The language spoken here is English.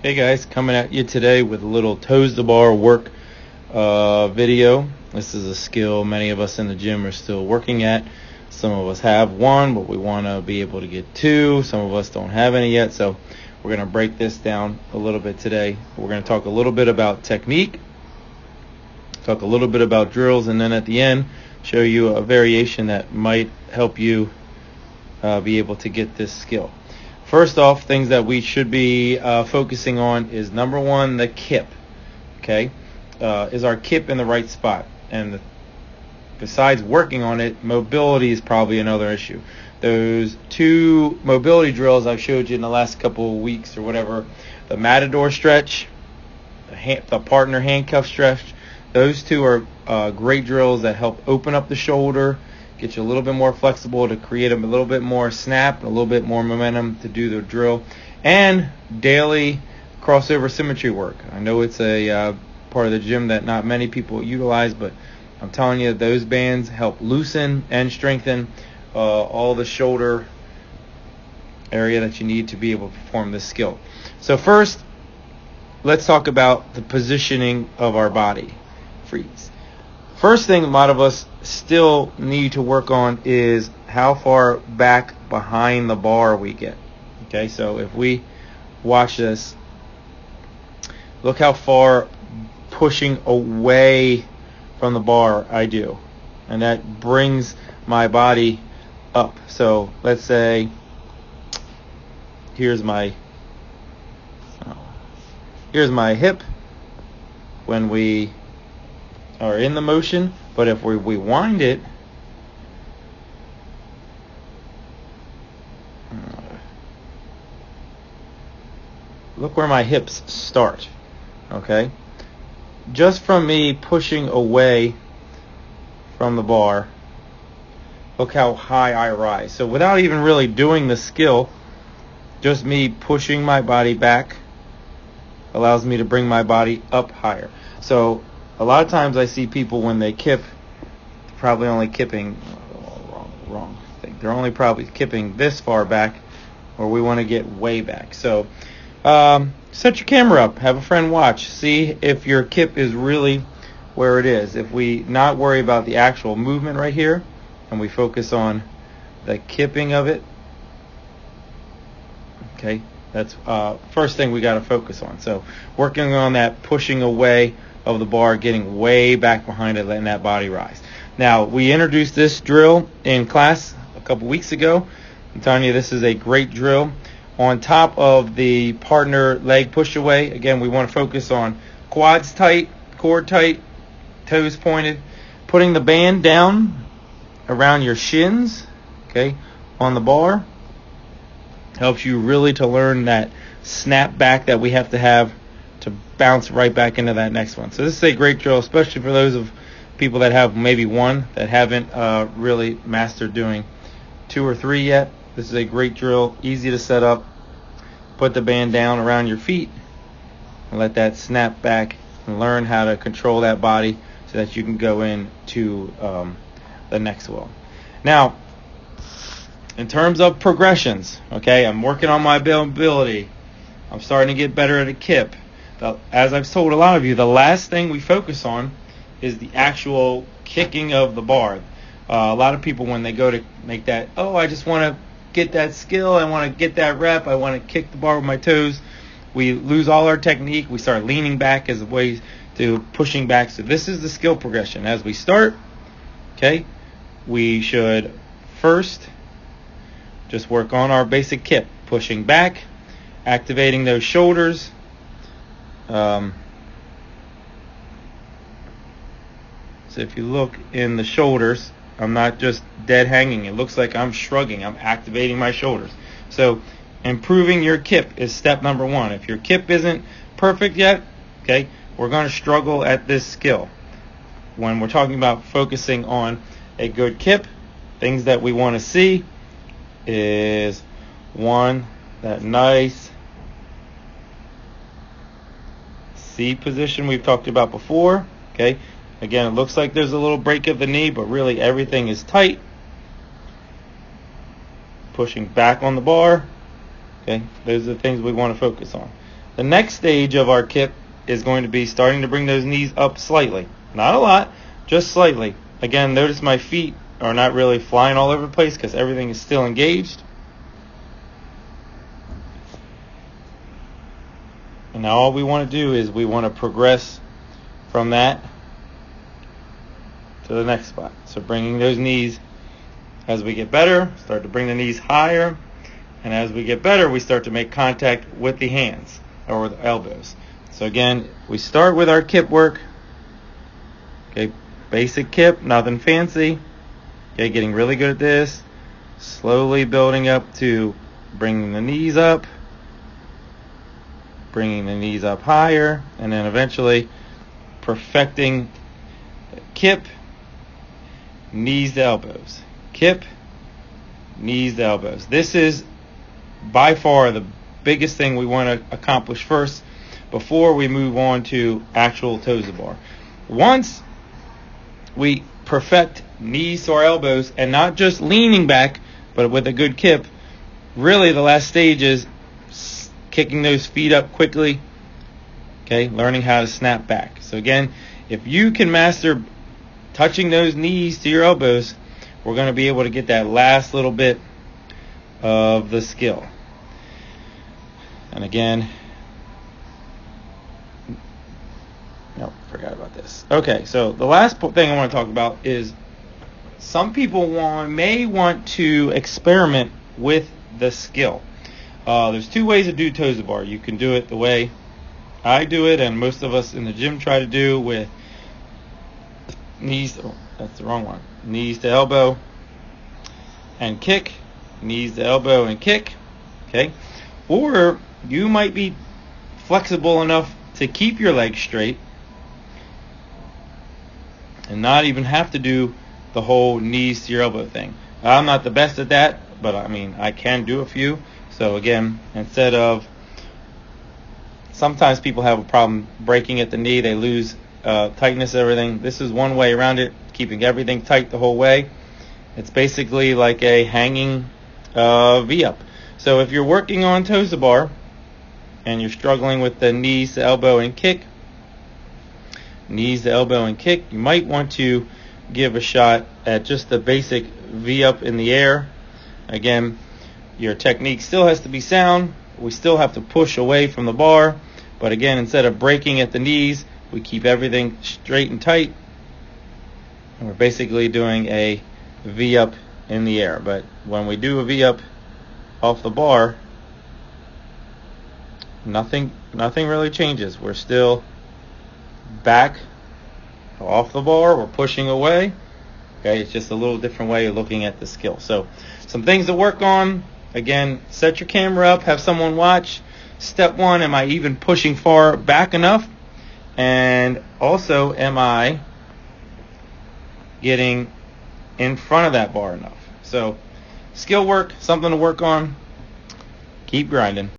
Hey guys, coming at you today with a little toes to bar work video. This is a skill many of us in the gym are still working at. Some of us have one, but we want to be able to get two. Some of us don't have any yet, so we're going to break this down a little bit today. We're going to talk a little bit about technique, talk a little bit about drills, and then at the end show you a variation that might help you be able to get this skill. First off, things that we should be focusing on is number one, the kip. Okay, is our kip in the right spot? And besides working on it, mobility is probably another issue. Those two mobility drills I've showed you in the last couple of weeks or whatever, the matador stretch, the partner handcuff stretch, those two are great drills that help open up the shoulder, get you a little bit more flexible to create a little bit more snap, a little bit more momentum to do the drill, and daily crossover symmetry work. I know it's a part of the gym that not many people utilize, but I'm telling you, those bands help loosen and strengthen all the shoulder area that you need to be able to perform this skill. So first, let's talk about the positioning of our body. Freeze. First thing a lot of us still need to work on is how far back behind the bar we get. Okay, so if we watch this, look how far pushing away from the bar I do, and that brings my body up. So let's say here's my hip when we are in the motion, but if we wind it, look where my hips start. Okay, just from me pushing away from the bar, look how high I rise. So without even really doing the skill, just me pushing my body back allows me to bring my body up higher. So a lot of times I see people when they kip, probably only kipping, wrong thing. They're only probably kipping this far back, or we want to get way back. So set your camera up, have a friend watch, see if your kip is really where it is. If we not worry about the actual movement right here, and we focus on the kipping of it, okay, that's first thing we got to focus on. So working on that pushing away of the bar, getting way back behind it, letting that body rise. Now, we introduced this drill in class a couple weeks ago. I'm telling you, this is a great drill. On top of the partner leg push away, again, we want to focus on quads tight, core tight, toes pointed, putting the band down around your shins, okay, on the bar. Helps you really to learn that snap back that we have to bounce right back into that next one. So this is a great drill, especially for those of people that have maybe one that haven't really mastered doing 2 or 3 yet. This is a great drill, easy to set up. Put the band down around your feet and let that snap back and learn how to control that body so that you can go into the next one. Now, in terms of progressions, okay, I'm working on my mobility. I'm starting to get better at a kip. As I've told a lot of you, the last thing we focus on is the actual kicking of the bar. A lot of people, when they go to make that, I just want to get that skill, I want to get that rep, I want to kick the bar with my toes, we lose all our technique. We start leaning back as a way to pushing back. So this is the skill progression. As we start, okay, we should first just work on our basic kip, pushing back, activating those shoulders. So if you look in the shoulders, I'm not just dead hanging. It looks like I'm shrugging. I'm activating my shoulders. So improving your kip is step number one. If your kip isn't perfect yet, okay, we're going to struggle at this skill. When we're talking about focusing on a good kip, things that we want to see is one, that nice C position we've talked about before. Okay, again, it looks like there's a little break of the knee, but really everything is tight. Pushing back on the bar. Okay, those are the things we want to focus on. The next stage of our kip is going to be starting to bring those knees up slightly. Not a lot, just slightly. Again, notice my feet are not really flying all over the place because everything is still engaged. And now all we want to do is we want to progress from that to the next spot. So bringing those knees, as we get better, start to bring the knees higher. And as we get better, we start to make contact with the hands or with the elbows. So again, we start with our kip work. Okay, basic kip, nothing fancy. Okay, getting really good at this. Slowly building up to bringing the knees up, bringing the knees up higher, and then eventually perfecting kip, knees to elbows. Kip, knees to elbows. This is by far the biggest thing we want to accomplish first before we move on to actual toes to bar. Once we perfect knees to our elbows and not just leaning back but with a good kip, really the last stage is kicking those feet up quickly, okay, learning how to snap back. So again, if you can master touching those knees to your elbows, we're going to be able to get that last little bit of the skill. And again, nope, forgot about this. Okay, so the last thing I want to talk about is some people may want to experiment with the skill. There's two ways to do toes to bar. You can do it the way I do it, and most of us in the gym try to do, with knees. Oh, that's the wrong one. Knees to elbow and kick. Knees to elbow and kick. Okay, or you might be flexible enough to keep your legs straight and not even have to do the whole knees to your elbow thing. I'm not the best at that, but I mean, I can do a few. So again, instead of, sometimes people have a problem breaking at the knee, they lose tightness, everything. This is one way around it, keeping everything tight the whole way. It's basically like a hanging V-up. So if you're working on toes to bar and you're struggling with the knees to elbow and kick, knees to elbow and kick, you might want to give a shot at just the basic V-up in the air. Again, your technique still has to be sound. We still have to push away from the bar. But again, instead of breaking at the knees, we keep everything straight and tight. And we're basically doing a V-up in the air. But when we do a V-up off the bar, nothing really changes. We're still back off the bar. We're pushing away. Okay, it's just a little different way of looking at the skill. So some things to work on. Again, set your camera up, have someone watch. Step one, am I even pushing far back enough? And also, am I getting in front of that bar enough? So skill work, something to work on. Keep grinding.